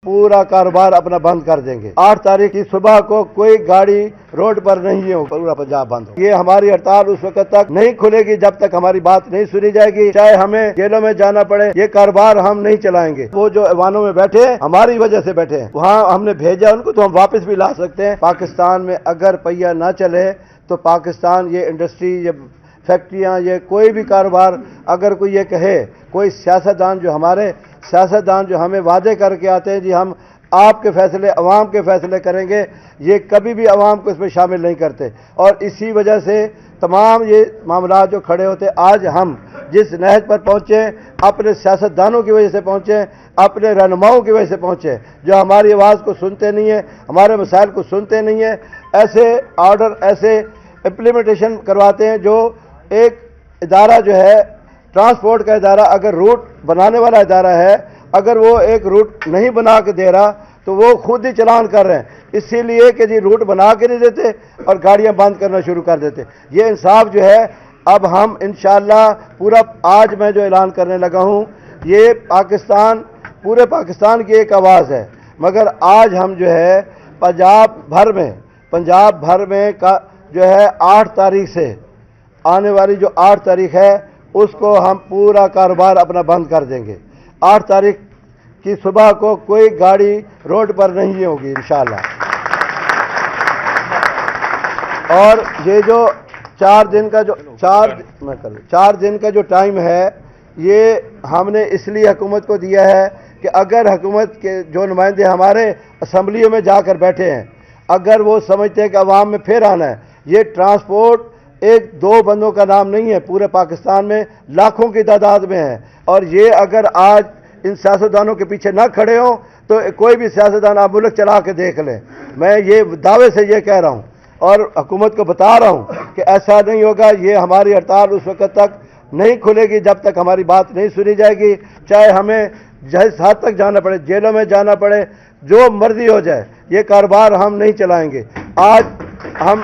पूरा कारोबार अपना बंद कर देंगे। 8 तारीख की सुबह को कोई गाड़ी रोड पर नहीं हो, पूरा पंजाब बंद हो। ये हमारी हड़ताल उस वक्त तक नहीं खुलेगी जब तक हमारी बात नहीं सुनी जाएगी, चाहे हमें जेलों में जाना पड़े। ये कारोबार हम नहीं चलाएंगे। वो जो ऐवानों में बैठे हमारी वजह से बैठे हैं, वहाँ हमने भेजा उनको, तो हम वापस भी ला सकते हैं। पाकिस्तान में अगर पहिया ना चले तो पाकिस्तान ये इंडस्ट्री, ये फैक्ट्रियाँ, ये कोई भी कारोबार, अगर कोई ये कहे, कोई सियासतदान जो हमें वादे करके आते हैं जी हम आपके फैसले, अवाम के फैसले करेंगे, ये कभी भी अवाम को इसमें शामिल नहीं करते। और इसी वजह से तमाम ये मामला जो खड़े होते, आज हम जिस नहज पर पहुँचे अपने सियासतदानों की वजह से पहुँचे, अपने रहनुमाओं की वजह से पहुँचे, जो हमारी आवाज़ को सुनते नहीं है, हमारे मसाइल को सुनते नहीं है। ऐसे ऑर्डर, ऐसे इम्प्लीमेंटेशन करवाते हैं जो एक इदारा जो है, ट्रांसपोर्ट का इदारा, अगर रूट बनाने वाला इदारा है, अगर वो एक रूट नहीं बना के दे रहा तो वो खुद ही चलान कर रहे हैं, इसीलिए कि जी रूट बना के नहीं देते और गाड़ियां बंद करना शुरू कर देते। ये इंसाफ जो है अब हम इंशाअल्लाह पूरा, आज मैं जो ऐलान करने लगा हूँ, ये पाकिस्तान, पूरे पाकिस्तान की एक आवाज़ है, मगर आज हम जो है पंजाब भर में का जो है 8 तारीख से आने वाली जो 8 तारीख है उसको हम पूरा कारोबार अपना बंद कर देंगे। 8 तारीख की सुबह को कोई गाड़ी रोड पर नहीं होगी इंशाअल्लाह। और ये जो 4 दिन का जो टाइम है, ये हमने इसलिए हुकूमत को दिया है कि अगर हुकूमत के जो नुमाइंदे हमारे असम्बलियों में जाकर बैठे हैं, अगर वो समझते हैं कि अवाम में फिर आना है, ये ट्रांसपोर्ट 1-2 बंदों का नाम नहीं है, पूरे पाकिस्तान में लाखों की तादाद में है। और ये अगर आज इन सियासतदानों के पीछे ना खड़े हों तो कोई भी सियासतदान आप मुल्क चला के देख लें। मैं ये दावे से ये कह रहा हूँ और हुकूमत को बता रहा हूँ कि ऐसा नहीं होगा। ये हमारी हड़ताल उस वक्त तक नहीं खुलेगी जब तक हमारी बात नहीं सुनी जाएगी, चाहे हमें जिस हद तक जाना पड़े, जेलों में जाना पड़े, जो मर्जी हो जाए, ये कारोबार हम नहीं चलाएंगे। आज हम